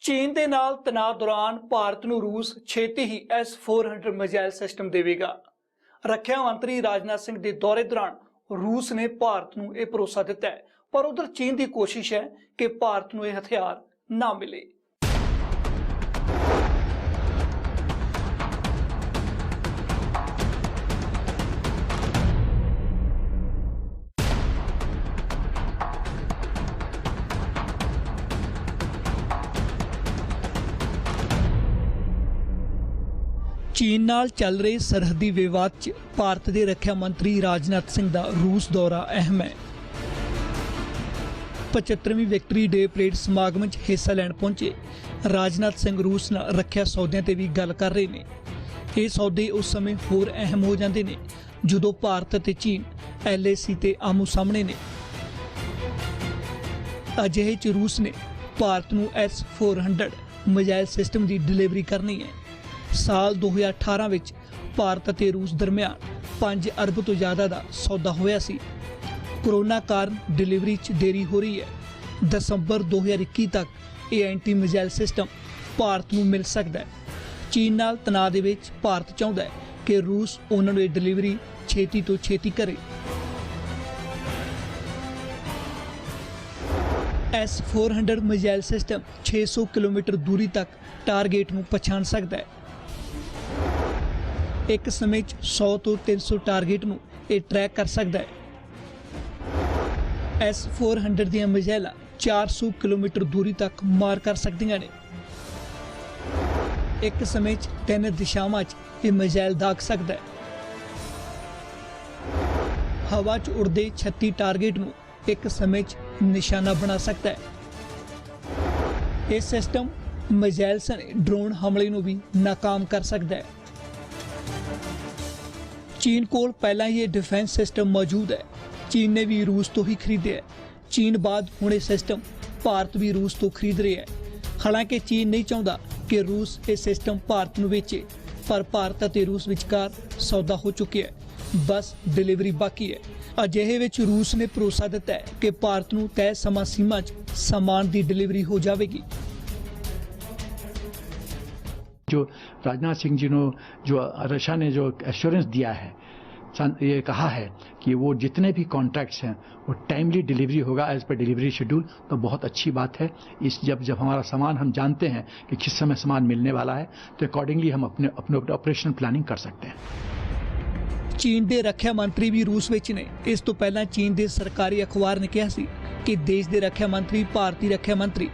चीन ਦੇ ਨਾਲ ਤਣਾਅ ਦੌਰਾਨ ਭਾਰਤ ਨੂੰ ਰੂਸ ਛੇਤੀ ਹੀ S-400 ਮਿਜ਼ਾਈਲ ਸਿਸਟਮ ਦੇਵੇਗਾ। ਰੱਖਿਆ ਮੰਤਰੀ ਰਾਜਨਾਥ ਸਿੰਘ ਦੇ ਦੌਰੇ ਦੌਰਾਨ ਰੂਸ ਨੇ ਭਾਰਤ ਨੂੰ ਇਹ ਭਰੋਸਾ ਦਿੱਤਾ ਹੈ, ਪਰ ਉਧਰ ਚੀਨ ਦੀ ਕੋਸ਼ਿਸ਼ ਹੈ ਕਿ ਭਾਰਤ ਨੂੰ ਇਹ ਹਥਿਆਰ ਨਾ ਮਿਲੇ। चीन नाल चल रहे सरहदी विवाद च भारत के रक्षा मंत्री राजनाथ सिंह का रूस दौरा अहम है। 75वीं विक्ट्री डे परेड समागम च हिस्सा लैण पहुंचे राजनाथ सिंह रूस नाल रक्षा सौदियां ते भी गल कर रहे ने। ये सौदे उस समय होर अहम हो जाते ने जदों भारत ते चीन LAC ते आमू सामने ने। अजिहे च रूस ने भारत नूं S-400 मिजाइल सिस्टम की डिलीवरी करनी है। साल 2018 विच भारत ਅਤੇ रूस दरमियान 5 अरब तो ज़्यादा का सौदा होया सी। कोरोना कारण डिलीवरी च देरी हो रही है। दसंबर 2021 तक ये एंटी मिजाइल सिस्टम भारत नूं मिल सकता है। चीन नाल तनाव दे विच भारत चाहुंदा है कि रूस उन्हां नूं डिलीवरी छेती तो छेती करे। S-400 मिजाइल सिस्टम 600 किलोमीटर दूरी तक टारगेट नूं पछाण सकता है। एक समय 100 तो 300 टारगेट नूं ये ट्रैक कर सकता है। S-400 ਦੀਆਂ ਮਿਜ਼ਾਈਲਾਂ 400 किलोमीटर दूरी तक मार कर सकਦੀਆਂ ਨੇ। एक समय 3 दिशावां 'ਚ ਇਹ ਮਿਜ਼ਾਈਲ ਦਾਗ ਸਕਦਾ ਹੈ। हवा 'ਚ उड़दे 36 टारगेट नूं एक समय 'ਚ निशाना बना सकता है। ਇਹ सिस्टम मिਜ਼ਾਈਲ सने ड्रोन हमले नूं भी नाकाम कर सकता है। चीन कोल पहला ही डिफेंस सिस्टम मौजूद है। चीन ने भी रूस तो ही खरीदे है। चीन बाद हुणे सिस्टम भारत भी रूस तो खरीद रहे है। हालांकि चीन नहीं चाहता कि रूस ये सिस्टम भारत नूं बेचे, पर भारत और रूस विचकार सौदा हो चुके हैं, बस डिलीवरी बाकी है। अजिहे विच रूस ने भरोसा दिता है कि भारत नूं तय समा सीमा च समान की डिलीवरी हो जाएगी। जो राजनाथ सिंह जी ने जो रशिया ने जो एश्योरेंस दिया है, ये कहा है कि वो जितने भी कॉन्ट्रैक्ट्स हैं वो टाइमली डिलीवरी होगा एज पर डिलीवरी शेड्यूल, तो बहुत अच्छी बात है। इस जब हमारा सामान हम जानते हैं कि किस समय सामान मिलने वाला है, तो अकॉर्डिंगली हम अपने ऑपरेशन प्लानिंग कर सकते हैं। चीन के रक्षा मंत्री भी रूस विच ने। इस तो पहला चीन के सरकारी अखबार ने कहा सी कि देश के रक्षा मंत्री भारतीय रक्षा मंत्री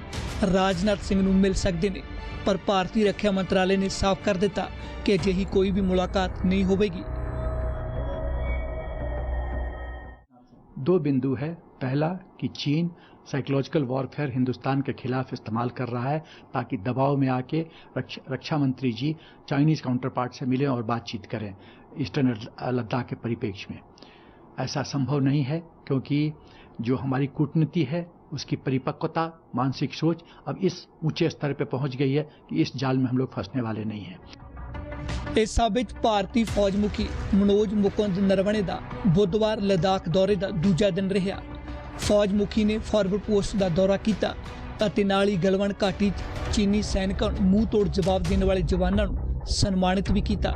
राजनाथ सिंह नूं मिल सकते हैं, पर भारतीय रक्षा मंत्रालय ने साफ कर दिता कि अजिही कोई भी मुलाकात नहीं होगी। दो बिंदु है। पहला कि चीन साइकोलॉजिकल वॉरफेयर हिंदुस्तान के खिलाफ इस्तेमाल कर रहा है ताकि दबाव में आके रक्षा मंत्री जी चाइनीज़ काउंटर पार्ट से मिलें और बातचीत करें ईस्टर्न लद्दाख के परिप्रेक्ष्य में। ऐसा संभव नहीं है क्योंकि जो हमारी कूटनीति है उसकी परिपक्वता, मानसिक सोच अब इस ऊंचे स्तर पर पहुंच गई है कि इस जाल में हम लोग फंसने वाले नहीं हैं। इस साबित भारतीय फौज मुखी मनोज मुकुंद नरवणे का बुधवार लद्दाख दौरे का दूजा दिन रहा। फौज मुखी ने फॉरवर्ड पोस्ट का दौरा किया और नाल ही गलवान घाटी चीनी सैनिकों को मूँह तोड़ जवाब देने वाले जवानों को सन्मानित भी किया।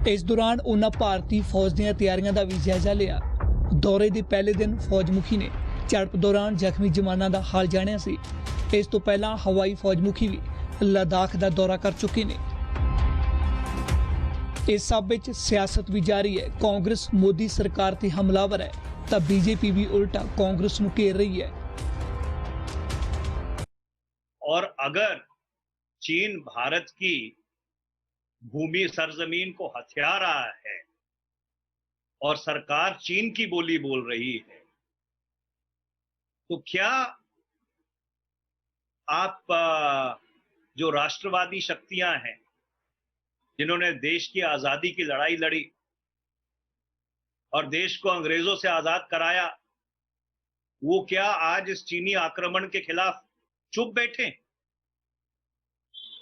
इस दौरान उन्होंने भारतीय फौज दी तैयारियों का भी जायजा लिया। दौरे के पहले दिन फौज मुखी ने झड़प दौरान जख्मी जवानों का हाल जानिया सी। इस तो पहला हवाई फौज मुखी भी लद्दाख का दौरा कर चुके ने। इस सब विच सियासत भी जारी है। कांग्रेस मोदी सरकार ते हमलावर है तो बीजेपी भी उल्टा कांग्रेस नूं घेर रही है। और अगर चीन भारत की भूमि सरजमीन को हथिया रहा है और सरकार चीन की बोली बोल रही है, तो क्या आप जो राष्ट्रवादी शक्तियां हैं जिन्होंने देश की आजादी की लड़ाई लड़ी और देश को अंग्रेजों से आजाद कराया, वो क्या आज इस चीनी आक्रमण के खिलाफ चुप बैठे?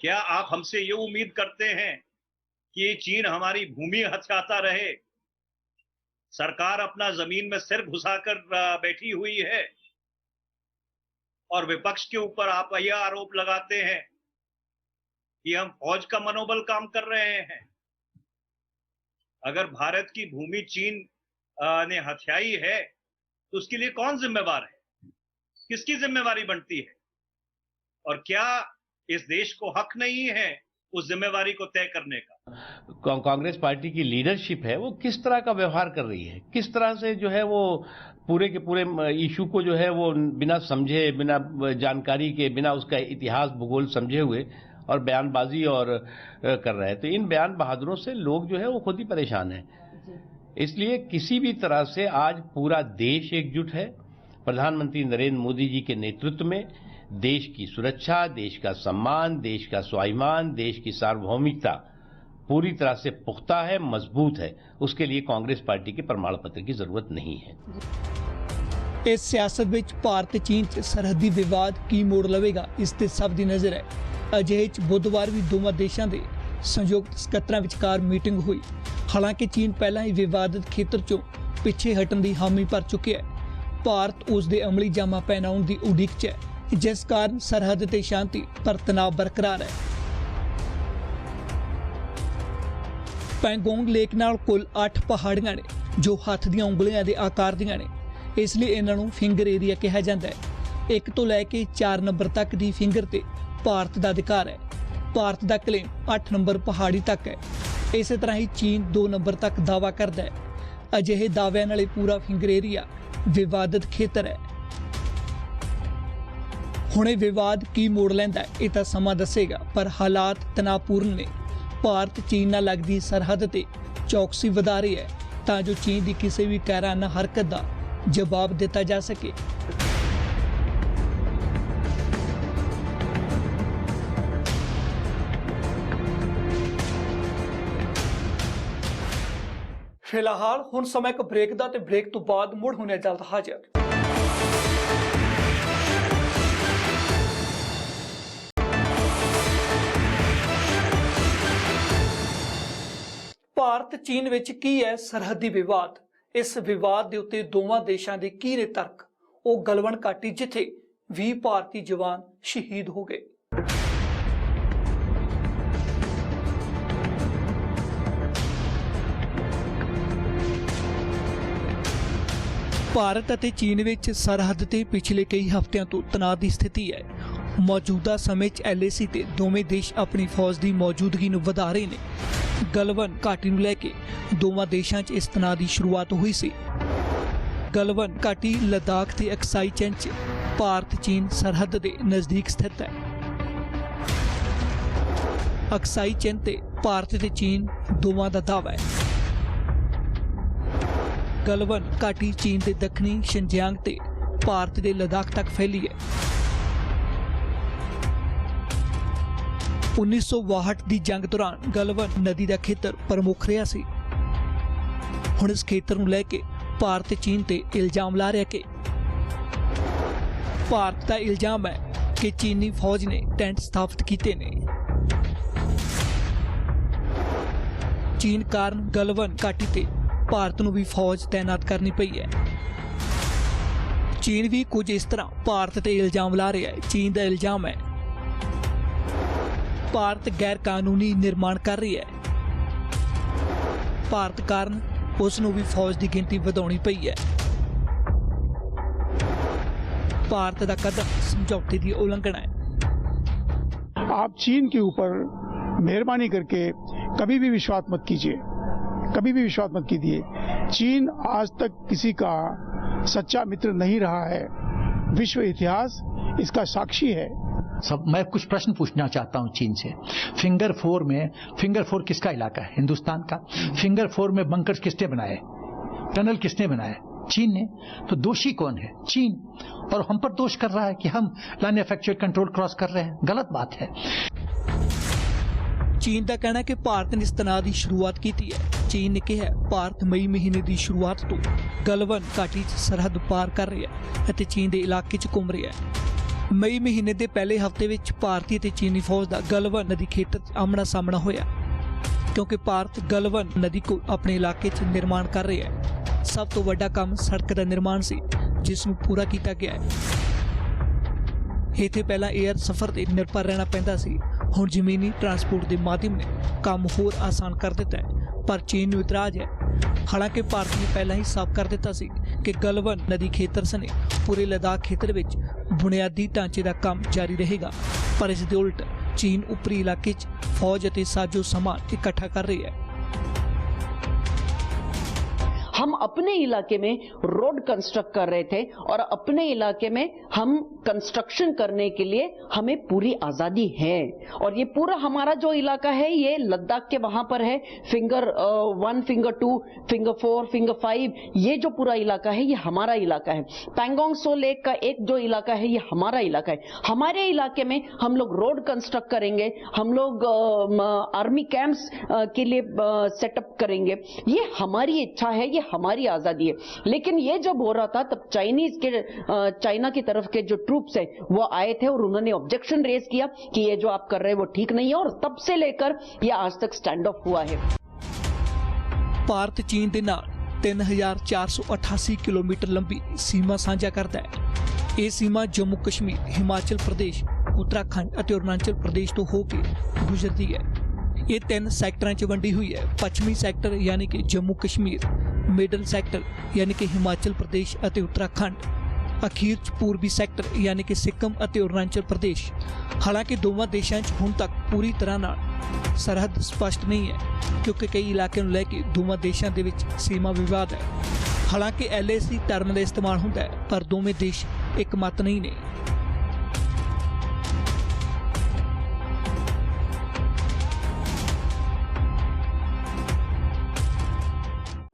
क्या आप हमसे ये उम्मीद करते हैं कि चीन हमारी भूमि हथियाता रहे? सरकार अपना जमीन में सिर घुसाकर बैठी हुई है। और विपक्ष के ऊपर आप यह आरोप लगाते हैं कि हम फौज का मनोबल काम कर रहे हैं। अगर भारत की भूमि चीन ने हथियाई है तो उसके लिए कौन जिम्मेवार है, किसकी जिम्मेवारी बनती है? और क्या इस देश को हक नहीं है उस जिम्मेवारी को तय करने का? कांग्रेस पार्टी की लीडरशिप है वो किस तरह का व्यवहार कर रही है, किस तरह से जो है वो पूरे के पूरे इशू को जो है वो बिना समझे, बिना जानकारी के, बिना उसका इतिहास भूगोल समझे हुए और बयानबाजी और कर रहे हैं। तो इन बयान बहादुरों से लोग जो है वो खुद ही परेशान हैं। इसलिए किसी भी तरह से आज पूरा देश एकजुट है। प्रधानमंत्री नरेंद्र मोदी जी के नेतृत्व में देश की सुरक्षा, देश का सम्मान, देश का स्वाभिमान, देश की सार्वभौमिकता पूरी तरह से पुख्ता है, मजबूत है। उसके लिए कांग्रेस पार्टी के प्रमाण पत्र की जरूरत नहीं है। इस सियासत ਵਿੱਚ ਭਾਰਤ ਚੀਨ 'ਚ ਸਰਹੱਦੀ ਵਿਵਾਦ ਕੀ ਮੋੜ ਲਵੇਗਾ, ਇਸ ਤੇ ਸਭ ਦੀ ਨਜ਼ਰ ਹੈ। ਅਜਿਹੇ 'ਚ ਬੁੱਧਵਾਰ ਵੀ ਦੋਵਾਂ ਦੇਸ਼ਾਂ ਦੇ ਸੰਯੁਕਤ ਸਕੱਤਰਾਂ ਵਿਚਕਾਰ ਮੀਟਿੰਗ ਹੋਈ। ਹਾਲਾਂਕਿ ਚੀਨ ਪਹਿਲਾਂ ਹੀ ਵਿਵਾਦਿਤ ਖੇਤਰ 'ਚੋਂ ਪਿੱਛੇ ਹਟਣ ਦੀ ਹਾਮੀ ਭਰ ਚੁੱਕਿਆ ਹੈ। ਭਾਰਤ ਉਸ ਦੇ ਅਮਲੀ ਜਾਮਾ ਪਹਿਨਾਉਣ ਦੀ ਉਡੀਕ 'ਚ ਹੈ, ਜਿਸ ਕਾਰਨ ਸਰਹੱਦ ਤੇ ਸ਼ਾਂਤੀ ਪਰ ਤਣਾਅ ਬਰਕਰਾਰ ਹੈ। ਪੈਂਗੋਂਗ ਲੇਕ ਨਾਲ ਕੁੱਲ 8 ਪਹਾੜੀਆਂ ਨੇ ਜੋ ਹੱਥ ਦੀਆਂ ਉਂਗਲੀਆਂ ਦੇ ਆਕਾਰ ਦੀਆਂ ਨੇ, ਇਸ ਲਈ ਇਹਨਾਂ ਨੂੰ ਫਿੰਗਰ ਏਰੀਆ ਕਿਹਾ ਜਾਂਦਾ ਹੈ। 1 ਤੋਂ ਲੈ ਕੇ 4 ਨੰਬਰ ਤੱਕ ਦੀ ਫਿੰਗਰ ਤੇ ਭਾਰਤ ਦਾ ਅਧਿਕਾਰ ਹੈ। ਭਾਰਤ ਦਾ ਕਲੇਮ 8 ਨੰਬਰ ਪਹਾੜੀ ਤੱਕ ਹੈ। ਇਸੇ ਤਰ੍ਹਾਂ ਹੀ ਚੀਨ 2 ਨੰਬਰ ਤੱਕ ਦਾਅਵਾ ਕਰਦਾ ਹੈ। ਅਜਿਹੇ ਦਾਅਵਿਆਂ ਨਾਲ ਪੂਰਾ ਫਿੰਗਰ ਏਰੀਆ ਵਿਵਾਦਿਤ ਖੇਤਰ ਹੈ। ਹੁਣ ਇਹ ਵਿਵਾਦ ਕੀ ਮੋੜ ਲੈਂਦਾ ਹੈ ਇਹ ਤਾਂ ਸਮਾਂ ਦੱਸੇਗਾ, ਪਰ ਹਾਲਾਤ ਤਣਾਅਪੂਰਨ ਨੇ। ਭਾਰਤ ਚੀਨ ਨਾਲ ਲੱਗਦੀ ਸਰਹੱਦ ਤੇ ਚੌਕਸੀ ਵਧਾ ਰਹੀ ਹੈ ਤਾਂ ਜੋ ਚੀਨ ਦੀ ਕਿਸੇ ਵੀ ਕਾਇਰਾਨਾ ਹਰਕਤ ਦਾ ਜਵਾਬ ਦਿੱਤਾ ਜਾ ਸਕੇ। ਫਿਲਹਾਲ ਹੁਣ ਸਮਾਂ ਇੱਕ ਬ੍ਰੇਕ ਦਾ, ਤੇ ਬ੍ਰੇਕ ਤੋਂ ਬਾਅਦ ਮੁੜ ਹੋਣੇ ਜਲਦ ਹਾਜ਼ਰ। ਭਾਰਤ ਚੀਨ ਵਿੱਚ ਕੀ ਹੈ ਸਰਹੱਦੀ ਵਿਵਾਦ? ਇਸ ਵਿਵਾਦ ਦੇ ਉੱਤੇ ਦੋਵਾਂ ਦੇਸ਼ਾਂ ਦੇ ਕੀ ਨੇ ਤਰਕ? ਉਹ ਗਲਵਨ ਘਾਟੀ ਜਿੱਥੇ 20 ਭਾਰਤੀ ਜਵਾਨ ਸ਼ਹੀਦ ਹੋ ਗਏ। ਭਾਰਤ ਅਤੇ ਚੀਨ ਵਿੱਚ ਸਰਹੱਦ ਤੇ ਪਿਛਲੇ ਕਈ ਹਫ਼ਤਿਆਂ ਤੋਂ ਤਣਾਅ ਦੀ ਸਥਿਤੀ ਹੈ। ਮੌਜੂਦਾ ਸਮੇਂ 'ਚ LAC ਤੇ ਦੋਵੇਂ ਦੇਸ਼ ਆਪਣੀ ਫੌਜ ਦੀ ਮੌਜੂਦਗੀ ਨੂੰ ਵਧਾ ਰਹੇ ਨੇ। ਗਲਵਨ ਘਾਟੀ ਨੂੰ ਲੈ ਕੇ ਦੋਵਾਂ ਦੇਸ਼ਾਂ 'ਚ ਇਸ ਤਣਾਅ ਦੀ ਸ਼ੁਰੂਆਤ ਹੋਈ ਸੀ। ਗਲਵਨ ਘਾਟੀ ਲਦਾਖ ਤੇ ਅਕਸਾਈ ਚੀਨ 'ਚ ਭਾਰਤ ਚੀਨ ਸਰਹੱਦ ਦੇ ਨਜ਼ਦੀਕ ਸਥਿਤ ਹੈ। ਅਕਸਾਈ ਚੀਨ ਤੇ ਭਾਰਤ ਤੇ ਚੀਨ ਦੋਵਾਂ ਦਾ ਦਾਅਵਾ ਹੈ। ਗਲਵਨ ਘਾਟੀ ਚੀਨ ਦੇ ਦੱਖਣੀ ਸ਼ਿਨਜਿਆਂਗ ਤੇ ਭਾਰਤ ਦੇ ਲਦਾਖ ਤੱਕ ਫੈਲੀ ਹੈ। 1962 ਦੀ ਜੰਗ ਦੌਰਾਨ ਗਲਵਨ ਨਦੀ ਦਾ ਖੇਤਰ ਪ੍ਰਮੁੱਖ ਰਿਹਾ ਸੀ। ਹੁਣ ਇਸ ਖੇਤਰ ਨੂੰ ਲੈ ਕੇ ਭਾਰਤ ਤੇ ਚੀਨ ਤੇ ਇਲਜ਼ਾਮ ਲਾ ਰਿਹਾ ਕਿ ਭਾਰਤ ਦਾ ਇਲਜ਼ਾਮ ਹੈ ਕਿ ਚੀਨੀ ਫੌਜ ਨੇ ਟੈਂਟ ਸਥਾਪਿਤ ਕੀਤੇ ਨੇ। ਚੀਨ ਕਾਰਨ ਗਲਵਨ ਘਾਟੀ ਤੇ ਭਾਰਤ ਨੂੰ ਵੀ ਫੌਜ ਤੈਨਾਤ ਕਰਨੀ ਪਈ ਹੈ। ਚੀਨ ਵੀ ਕੁਝ ਇਸ ਤਰ੍ਹਾਂ ਭਾਰਤ ਤੇ ਇਲਜ਼ਾਮ ਲਾ ਰਿਹਾ ਹੈ। ਚੀਨ ਦਾ ਇਲਜ਼ਾਮ ਹੈ ਭਾਰਤ ਗੈਰ ਕਾਨੂੰਨੀ ਨਿਰਮਾਣ ਕਰ ਰਹੀ ਹੈ। ਭਾਰਤ ਕਾਰਨ ਉਸ ਨੂੰ ਵੀ ਫੌਜ ਦੀ ਗਿਣਤੀ ਵਧਾਉਣੀ ਪਈ ਹੈ। भारत का कदम समझौते की उल्लंघन है। आप चीन के ऊपर मेहरबानी करके कभी भी विश्वास मत कीजिए, कभी भी विश्वास मत कीजिए। चीन आज तक किसी का सच्चा मित्र नहीं रहा है, विश्व इतिहास इसका साक्षी है। सब मैं कुछ प्रश्न पूछना चाहता हूं चीन से। फिंगर 4 किसका इलाका है? हिंदुस्तान का। फिंगर 4 में बंकर किसने बनाए? टनल किसने बनाए? चीन ने। तो दोषी कौन है? चीन। और हम पर दोष कर रहा है कि हम line of actual control cross कर रहे हैं। गलत बात है। चीन का कहना है कि भारत ने इस तनाव की शुरुआत की है। चीन ने कहा भारत मई महीने की शुरुआत तो गलवान घाटी सरहद पार कर रहा है, चीन के इलाके च घूम रहा है। मई महीने के पहले हफ्ते में भारतीय ते चीनी फौज का गलवान नदी खेतर आमना सामना होया, क्योंकि भारत गलवान नदी को अपने इलाके च निर्माण कर रहा है। सब तो बड़ा काम सड़क का निर्माण सी, जिसनूं पूरा किया गया है। ਇੱਥੇ ਪਹਿਲਾਂ 에ਅਰ ਸਫ਼ਰ ਤੇ ਨਿਰਭਰ ਰਹਿਣਾ ਪੈਂਦਾ ਸੀ। ਹੁਣ ਜ਼ਮੀਨੀ ਟਰਾਂਸਪੋਰਟ ਦੇ ਮਾਧਿਅਮ ਨੇ ਕੰਮ ਹੋਰ ਆਸਾਨ ਕਰ ਦਿੱਤਾ ਹੈ, ਪਰ ਚੀਨ ਨੂੰ ਇਤਰਾਜ਼ ਹੈ। ਹਾਲਾਂਕਿ ਭਾਰਤ ਨੇ ਪਹਿਲਾਂ ਹੀ ਸਾਫ਼ ਕਰ ਦਿੱਤਾ ਸੀ ਕਿ ਗਲਵਾਨ ਨਦੀ ਖੇਤਰ ਸਣੇ ਪੂਰੇ ਲਦਾਖ ਖੇਤਰ ਵਿੱਚ ਬੁਨਿਆਦੀ ਢਾਂਚੇ ਦਾ ਕੰਮ ਜਾਰੀ ਰਹੇਗਾ, ਪਰ ਇਸ ਦੇ ਉਲਟ ਚੀਨ ਉੱਪਰੀ ਇਲਾਕੇ 'ਚ ਫੌਜ ਅਤੇ ਸਾਜ਼ੋ ਸਮਾਨ ਇਕੱਠਾ कर रही है। हम अपने इलाके में रोड कंस्ट्रक्ट कर रहे थे और अपने इलाके में हम कंस्ट्रक्शन करने के लिए हमें पूरी आजादी है। और ये पूरा हमारा जो इलाका है ये लद्दाख के वहां पर है, फिंगर 1, फिंगर 2, फिंगर 4, फिंगर 5, ये जो पूरा इलाका है ये हमारा इलाका है। पैंगोंग सो लेक का एक जो इलाका है ये हमारा इलाका है। हमारे इलाके में हम लोग रोड कंस्ट्रक्ट करेंगे, हम लोग आर्मी कैंप्स के लिए सेटअप करेंगे। ये हमारी इच्छा है, ये हमारी आजादी है। लेकिन ये जब हो रहा था तब चाइना की तरफ के जो ट्रूप्स हैं वो आए थे और उन्होंने ऑब्जेक्शन रेज किया कि ये जो आप कर रहे हैं वो ठीक नहीं है, और तब से लेकर ये आज तक स्टैंड ऑफ हुआ है। ਭਾਰਤ ਚੀਨ ਦੇ ਨਾਲ 3488 ਕਿਲੋਮੀਟਰ ਲੰਬੀ ਸੀਮਾ ਸਾਂਝਾ ਕਰਦਾ ਹੈ। ਇਹ ਸੀਮਾ ਜੰਮੂ ਕਸ਼ਮੀਰ, ਹਿਮਾਚਲ ਪ੍ਰਦੇਸ਼, ਉੱਤਰਾਖੰਡ ਅਤੇ ਅਰੁਣਾਚਲ ਪ੍ਰਦੇਸ਼ ਤੋਂ ਹੋ ਕੇ ਗੁਜ਼ਰਦੀ ਹੈ। ਇਹ 3 ਸੈਕਟਰਾਂ 'ਚ ਵੰਡੀ ਹੋਈ ਹੈ। ਪੱਛਮੀ ਸੈਕਟਰ ਯਾਨੀ ਕਿ ਜੰਮੂ ਕਸ਼ਮੀਰ, ਮਿਡਲ ਸੈਕਟਰ ਯਾਨੀ ਕਿ ਹਿਮਾਚਲ ਪ੍ਰਦੇਸ਼ ਅਤੇ ਉੱਤਰਾਖੰਡ, ਅਖੀਰ 'ਚ ਪੂਰਬੀ ਸੈਕਟਰ ਯਾਨੀ ਕਿ ਸਿੱਕਮ ਅਤੇ ਅਰੁਣਾਚਲ ਪ੍ਰਦੇਸ਼। ਹਾਲਾਂਕਿ ਦੋਵਾਂ ਦੇਸ਼ਾਂ 'ਚ ਹੁਣ ਤੱਕ ਪੂਰੀ ਤਰ੍ਹਾਂ ਨਾਲ ਸਰਹੱਦ ਸਪਸ਼ਟ ਨਹੀਂ ਹੈ, ਕਿਉਂਕਿ ਕਈ ਇਲਾਕਿਆਂ ਨੂੰ ਲੈ ਕੇ ਦੋਵਾਂ ਦੇਸ਼ਾਂ ਦੇ ਵਿੱਚ ਸੀਮਾ ਵਿਵਾਦ ਹੈ। ਹਾਲਾਂਕਿ LAC ਟਰਮ ਦਾ ਇਸਤੇਮਾਲ ਹੁੰਦਾ ਹੈ, ਪਰ ਦੋਵੇਂ ਦੇਸ਼ ਇੱਕ ਮਤ ਨਹੀਂ ਨੇ।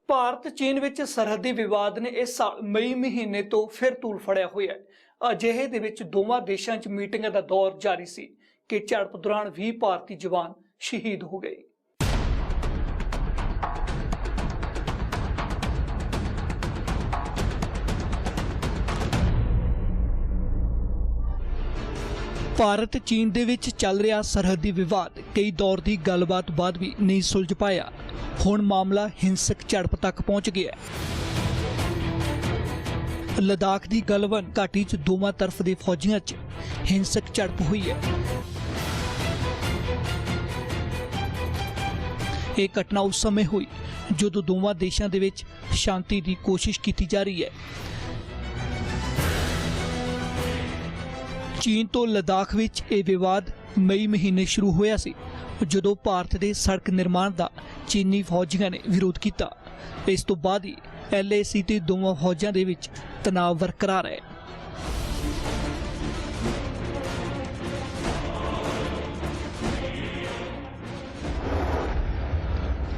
ਭਾਰਤ ਚੀਨ ਵਿੱਚ ਸਰਹੱਦੀ ਵਿਵਾਦ ਨੇ ਇਸ ਸਾਲ ਮਈ ਮਹੀਨੇ ਤੋਂ ਫਿਰ ਤੂਲ ਫੜਿਆ ਹੋਇਆ ਹੈ। ਅਜਿਹੇ ਦੇ ਵਿੱਚ ਦੋਵਾਂ ਦੇਸ਼ਾਂ 'ਚ ਮੀਟਿੰਗਾਂ ਦਾ ਦੌਰ ਜਾਰੀ ਸੀ ਕਿ ਝੜਪ ਦੌਰਾਨ 20 ਭਾਰਤੀ ਜਵਾਨ ਸ਼ਹੀਦ ਹੋ ਗਏ। ਭਾਰਤ ਚੀਨ ਦੇ ਵਿੱਚ ਚੱਲ ਰਿਹਾ ਸਰਹੱਦੀ ਵਿਵਾਦ ਕਈ ਦੌਰ ਦੀ ਗੱਲਬਾਤ ਬਾਅਦ ਵੀ ਨਹੀਂ ਸੁਲਝ ਪਾਇਆ। ਹੁਣ ਮਾਮਲਾ ਹਿੰਸਕ ਝੜਪ ਤੱਕ ਪਹੁੰਚ ਗਿਆ। ਲਦਾਖ ਦੀ ਗਲਵਾਨ ਘਾਟੀ 'ਚ ਦੋਵਾਂ ਤਰਫ ਦੇ ਫੌਜੀਆਂ 'ਚ ਹਿੰਸਕ ਝੜਪ ਹੋਈ ਹੈ। ਇਹ ਘਟਨਾ ਉਸ ਸਮੇਂ ਹੋਈ ਜਦੋਂ ਦੋਵਾਂ ਦੇਸ਼ਾਂ ਦੇ ਵਿੱਚ ਸ਼ਾਂਤੀ ਦੀ ਕੋਸ਼ਿਸ਼ ਕੀਤੀ ਜਾ ਰਹੀ ਹੈ। ਚੀਨ ਤੋਂ ਲਦਾਖ ਵਿੱਚ ਇਹ ਵਿਵਾਦ ਮਈ ਮਹੀਨੇ ਸ਼ੁਰੂ ਹੋਇਆ ਸੀ, ਜਦੋਂ ਭਾਰਤ ਦੇ ਸੜਕ ਨਿਰਮਾਣ ਦਾ ਚੀਨੀ ਫੌਜੀਆਂ ਨੇ ਵਿਰੋਧ ਕੀਤਾ। ਇਸ ਤੋਂ ਬਾਅਦ ਹੀ LAC ਤੇ ਦੋਵਾਂ ਫੌਜਾਂ ਦੇ ਵਿੱਚ ਤਣਾਅ ਬਰਕਰਾਰ ਹੈ।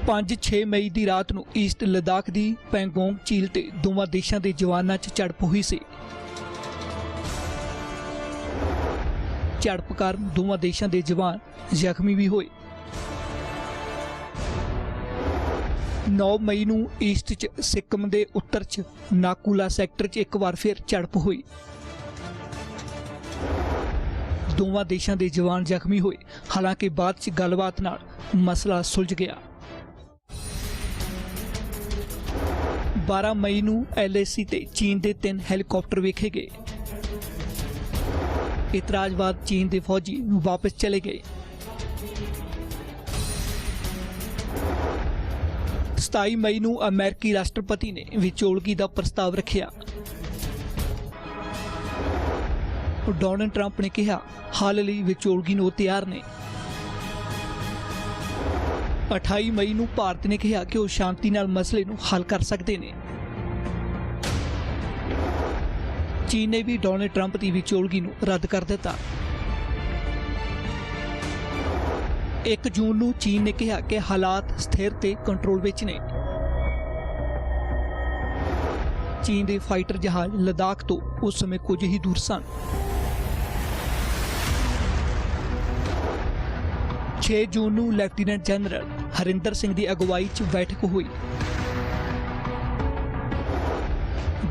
ਪੰਜ 6 ਮਈ ਦੀ ਰਾਤ ਨੂੰ ਈਸਟ ਲਦਾਖ ਦੀ ਪੈਂਗੋਂਗ ਝੀਲ ਤੇ ਦੋਵਾਂ ਦੇਸ਼ਾਂ ਦੇ ਜਵਾਨਾਂ 'ਚ ਝੜਪ ਹੋਈ ਸੀ। ਝੜਪ ਕਾਰਨ ਦੋਵਾਂ ਦੇਸ਼ਾਂ ਦੇ ਜਵਾਨ ਜ਼ਖਮੀ ਵੀ ਹੋਏ। 9 ਮਈ ਨੂੰ ਈਸਟ 'ਚ ਸਿੱਕਮ ਦੇ ਉੱਤਰ 'ਚ ਨਾਕੂਲਾ ਸੈਕਟਰ 'ਚ ਇੱਕ ਵਾਰ ਫਿਰ ਝੜਪ ਹੋਈ। ਦੋਵਾਂ ਦੇਸ਼ਾਂ ਦੇ ਜਵਾਨ ਜ਼ਖਮੀ ਹੋਏ। ਹਾਲਾਂਕਿ ਬਾਅਦ 'ਚ ਗੱਲਬਾਤ ਨਾਲ ਮਸਲਾ ਸੁਲਝ ਗਿਆ। 12 ਮਈ ਨੂੰ LAC ਤੇ ਚੀਨ ਦੇ 3 ਹੈਲੀਕਾਪਟਰ ਵੇਖੇ ਗਏ। ਇਤਰਾਜ਼ ਬਾਅਦ ਚੀਨ ਦੇ ਫੌਜੀ ਵਾਪਸ ਚਲੇ ਗਏ। 27 ਮਈ ਨੂੰ ਅਮਰੀਕੀ ਰਾਸ਼ਟਰਪਤੀ ਨੇ ਵਿਚੋਲਗੀ ਦਾ ਪ੍ਰਸਤਾਵ ਰੱਖਿਆ। ਡੋਨਾਲਡ ਟਰੰਪ ਨੇ ਕਿਹਾ ਹੱਲ ਲਈ ਵਿਚੋਲਗੀ ਨੂੰ ਤਿਆਰ ਨੇ। 28 ਮਈ ਨੂੰ ਭਾਰਤ ਨੇ ਕਿਹਾ ਕਿ ਉਹ ਸ਼ਾਂਤੀ ਨਾਲ ਮਸਲੇ ਨੂੰ ਹੱਲ ਕਰ ਸਕਦੇ ਨੇ। ਚੀਨ ਨੇ ਵੀ ਡੋਨਾਲਡ ਟਰੰਪ ਦੀ ਵਿਚੋਲਗੀ ਨੂੰ ਰੱਦ ਕਰ ਦਿੱਤਾ। 1 ਜੂਨ ਨੂੰ ਚੀਨ ਨੇ ਕਿਹਾ ਕਿ ਹਾਲਾਤ ਸਥਿਰ ਤੇ ਕੰਟਰੋਲ ਵਿੱਚ ਨੇ। ਚੀਨ ਦੇ ਫਾਈਟਰ ਜਹਾਜ਼ ਲਦਾਖ ਤੋਂ ਉਸ ਸਮੇਂ ਕੁਝ ਹੀ ਦੂਰ ਸਨ। 6 ਜੂਨ ਨੂੰ ਲੈਫਟੀਨੈਂਟ ਜਨਰਲ ਹਰਿੰਦਰ ਸਿੰਘ ਦੀ ਅਗਵਾਈ 'ਚ ਬੈਠਕ ਹੋਈ।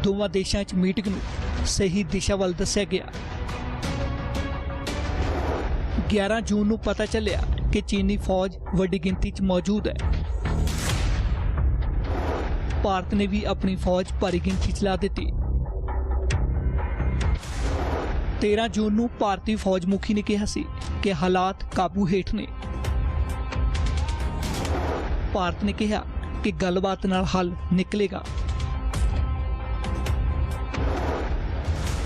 ਦੋਵਾਂ ਦੇਸ਼ਾਂ 'ਚ ਮੀਟਿੰਗ ਨੂੰ ਸਹੀ ਦਿਸ਼ਾ ਵੱਲ ਦੱਸਿਆ ਗਿਆ। 11 ਜੂਨ ਨੂੰ ਪਤਾ ਚੱਲਿਆ ਕਿ ਚੀਨੀ ਫੌਜ ਵੱਡੀ ਗਿਣਤੀ 'ਚ ਮੌਜੂਦ ਹੈ। ਭਾਰਤ ਨੇ ਵੀ ਆਪਣੀ ਫੌਜ ਭਾਰੀ ਗਿਣਤੀ 'ਚ ਲਾ ਦਿੱਤੀ। 13 ਜੂਨ ਨੂੰ ਭਾਰਤੀ ਫੌਜ ਮੁਖੀ ਨੇ ਕਿਹਾ ਸੀ ਕਿ ਹਾਲਾਤ ਕਾਬੂ ਹੇਠ ਨੇ। ਭਾਰਤ ਨੇ ਕਿਹਾ ਕਿ ਗੱਲਬਾਤ ਨਾਲ ਹੱਲ ਨਿਕਲੇਗਾ।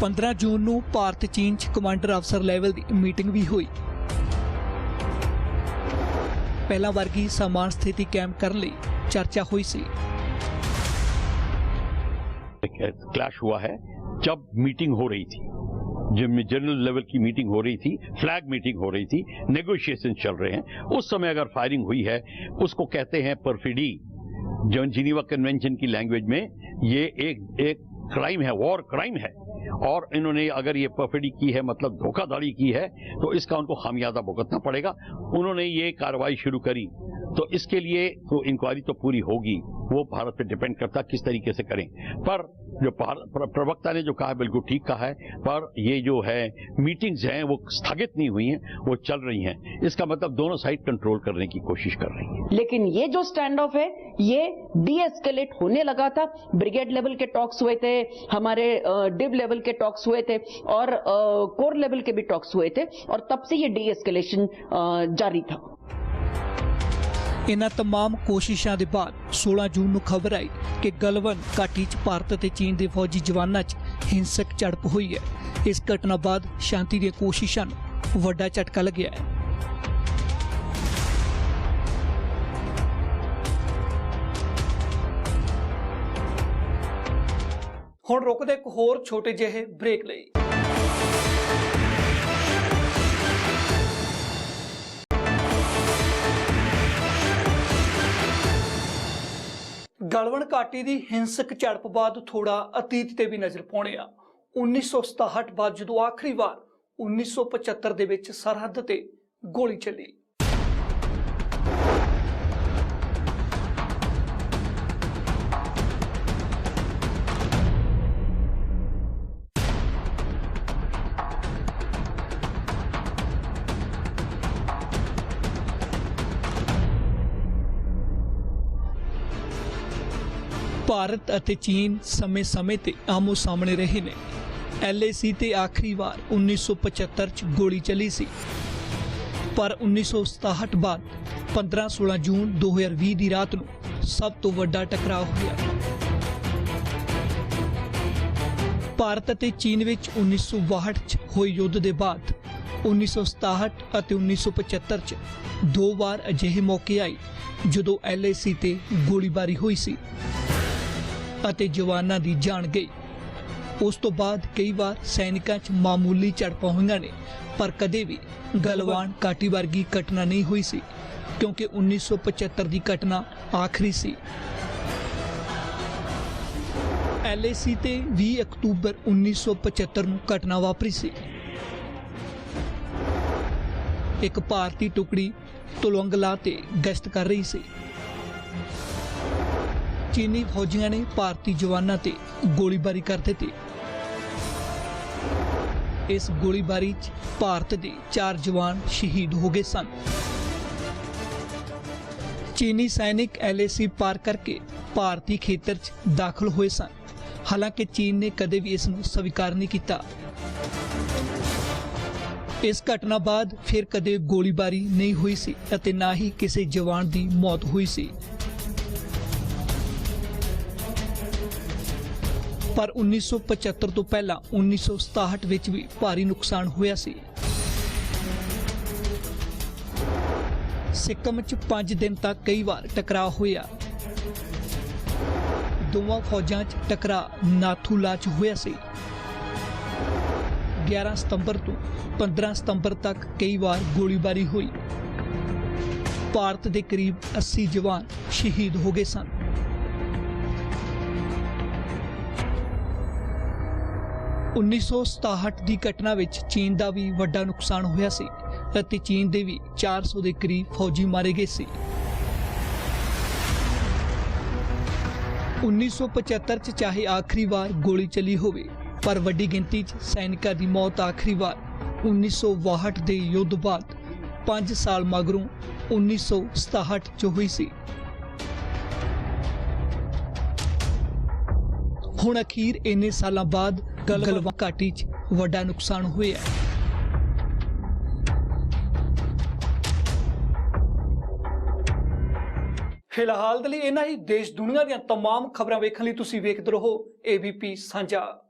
15 ਜੂਨ ਨੂੰ ਭਾਰਤ ਚੀਨ 'ਚ ਕਮਾਂਡਰ ਅਫਸਰ ਲੈਵਲ ਦੀ ਮੀਟਿੰਗ ਵੀ ਹੋਈ। ਪਹਿਲਾਂ ਵਰਗੀ ਸਮਾਨ ਸਥਿਤੀ ਕਾਇਮ ਕਰਨ ਲਈ ਚਰਚਾ हुई सी। क्लैश हुआ है जब मीटिंग हो रही थी, जब जनरल लेवल की मीटिंग हो रही थी, फ्लैग मीटिंग हो रही थी, नेगोशिएशन चल रहे हैं, उस समय अगर फायरिंग हुई है उसको कहते हैं परफिडी। जो जिनीवा कन्वेंशन की लैंग्वेज में ये एक क्राइम है, वॉर क्राइम है, और इन्होंने अगर ये परफिडी की है मतलब धोखाधड़ी की है तो इसका उनको खामियाजा भुगतना पड़ेगा। उन्होंने ये कार्रवाई शुरू करी तो इसके लिए तो इंक्वायरी तो पूरी होगी, वो भारत पे डिपेंड करता किस तरीके से करें। पर जो प्रवक्ता ने जो कहा बिल्कुल ठीक कहा है, पर ये जो है मीटिंग्स हैं वो स्थगित नहीं हुई हैं, वो चल रही हैं। इसका मतलब दोनों साइड कंट्रोल करने की कोशिश कर रही है। लेकिन ये जो स्टैंड ऑफ है ये डी एस्केलेट होने लगा था। ब्रिगेड लेवल के टॉक्स हुए थे, हमारे डिव लेवल के टॉक्स हुए थे और कोर लेवल के भी टॉक्स हुए थे, और तब से ये डी एस्केलेशन जारी था। इन्हां तमाम कोशिशों के बाद 16 जून ਨੂੰ खबर आई कि गलवान घाटी 'ਚ ਭਾਰਤ ਅਤੇ ਚੀਨ ਦੇ ਫੌਜੀ ਜਵਾਨਾਂ 'ਚ ਹਿੰਸਕ ਝੜਪ ਹੋਈ ਹੈ। ਇਸ ਘਟਨਾ ਬਾਅਦ ਸ਼ਾਂਤੀ ਦੀਆਂ ਕੋਸ਼ਿਸ਼ਾਂ ਨੂੰ ਵੱਡਾ ਝਟਕਾ ਲੱਗਿਆ ਹੈ। ਹੁਣ ਰੁਕਦੇ ਇੱਕ ਹੋਰ ਛੋਟੇ ਜਿਹੇ ਬ੍ਰੇਕ ਲਈ। ਗਲਵਾਨ ਘਾਟੀ ਦੀ ਹਿੰਸਕ ਝੜਪ ਬਾਅਦ ਥੋੜਾ ਅਤੀਤ ਤੇ ਵੀ ਨਜ਼ਰ ਪਾਉਣੇ ਆ। 1967 ਬਾਅਦ ਜਦੋਂ ਆਖਰੀ ਵਾਰ 1975 ਦੇ ਵਿੱਚ ਸਰਹੱਦ ਤੇ ਗੋਲੀ ਚੱਲੀ। ਭਾਰਤ ਅਤੇ ਚੀਨ ਸਮੇਂ-ਸਮੇਂ ਤੇ ਆਮੋ-ਸਾਹਮਣੇ ਰਹੇ ਨੇ। LAC ਤੇ ਆਖਰੀ ਵਾਰ 1975 ਚ ਗੋਲੀ ਚੱਲੀ ਸੀ, ਪਰ 1967 ਬਾਅਦ 15-16 ਜੂਨ 2020 ਦੀ ਰਾਤ ਨੂੰ ਸਭ ਤੋਂ ਵੱਡਾ ਟਕਰਾਅ ਹੋਇਆ। ਭਾਰਤ ਅਤੇ ਚੀਨ ਵਿੱਚ 1962 ਚ ਹੋਏ ਯੁੱਧ ਦੇ ਬਾਅਦ 1967 ਅਤੇ 1975 ਚ ਦੋ ਵਾਰ ਅਜਿਹੇ ਮੌਕੇ ਆਏ ਜਦੋਂ LAC ਤੇ ਗੋਲੀਬਾਰੀ ਹੋਈ ਸੀ ਅਤੇ ਜਵਾਨਾਂ ਦੀ ਜਾਨ ਗਈ। ਉਸ ਤੋਂ ਬਾਅਦ ਕਈ ਵਾਰ ਸੈਨਿਕਾਂ 'ਚ ਮਾਮੂਲੀ ਝੜਪਾਂ ਹੋਈਆਂ ਨੇ, ਪਰ ਕਦੇ ਵੀ ਗਲਵਾਨ ਘਾਟੀ ਵਰਗੀ ਘਟਨਾ ਨਹੀਂ ਹੋਈ ਸੀ, ਕਿਉਂਕਿ 1975 ਦੀ ਘਟਨਾ ਆਖਰੀ ਸੀ। LAC ਤੇ 20 ਅਕਤੂਬਰ 1975 ਨੂੰ ਘਟਨਾ ਵਾਪਰੀ ਸੀ। ਇੱਕ ਭਾਰਤੀ ਟੁਕੜੀ ਤੁਲੰਗਲਾ ਤੇ ਗਸ਼ਤ ਕਰ ਰਹੀ ਸੀ। चीनी फौजियों ने भारतीय जवानों ते गोलीबारी कर दी। इस गोलीबारी च भारत के 4 जवान शहीद हो गए सन। चीनी सैनिक LAC पार करके भारतीय खेतर च दाखिल हुए सन, हालांकि चीन ने कदे भी इसनूं स्वीकार नहीं किया। इस घटना बाद फिर कदे गोलीबारी नहीं हुई सी अते ना ही किसी जवान की मौत हुई सी। पर 1975 तो पहला 1967 विच भी भारी नुकसान होया सी। सिक्किम च 5 दिन तक कई बार टकराव होया। दोवां फौजां च टकराव नाथूला च होया सी। 11 सितंबर तो 15 सितंबर तक कई बार गोलीबारी हुई। भारत के करीब 80 जवान शहीद हो गए सन। 1967 ਦੀ ਘਟਨਾ ਵਿੱਚ ਚੀਨ ਦਾ ਵੀ ਵੱਡਾ ਨੁਕਸਾਨ ਹੋਇਆ ਸੀ ਅਤੇ ਚੀਨ ਦੇ ਵੀ 400 ਦੇ ਕਰੀਬ ਫੌਜੀ ਮਾਰੇ ਗਏ ਸੀ। 1975 ਚ ਚਾਹੇ ਆਖਰੀ ਵਾਰ ਗੋਲੀ ਚੱਲੀ ਹੋਵੇ, ਪਰ ਵੱਡੀ ਗਿਣਤੀ 'ਚ ਸੈਨਿਕਾਂ ਦੀ ਮੌਤ ਆਖਰੀ ਵਾਰ 1962 ਦੇ ਯੁੱਧ ਬਾਅਦ 5 ਸਾਲ ਮਗਰੋਂ 1967 ਚ ਹੋਈ ਸੀ। ਹੁਣ ਅਖੀਰ ਇੰਨੇ ਸਾਲਾਂ ਬਾਅਦ ਗਲਵਾਨ ਘਾਟੀ 'ਚ ਵੱਡਾ ਨੁਕਸਾਨ ਹੋਇਆ ਹੈ। ਫਿਲਹਾਲ ਦੇ ਲਈ ਇਹਨਾਂ ਹੀ ਦੇਸ਼ ਦੁਨੀਆ ਦੀਆਂ तमाम ਖਬਰਾਂ ਵੇਖਣ ਲਈ ਤੁਸੀਂ ਵੇਖਦੇ ਰਹੋ ABP ਸਾਂਝਾ।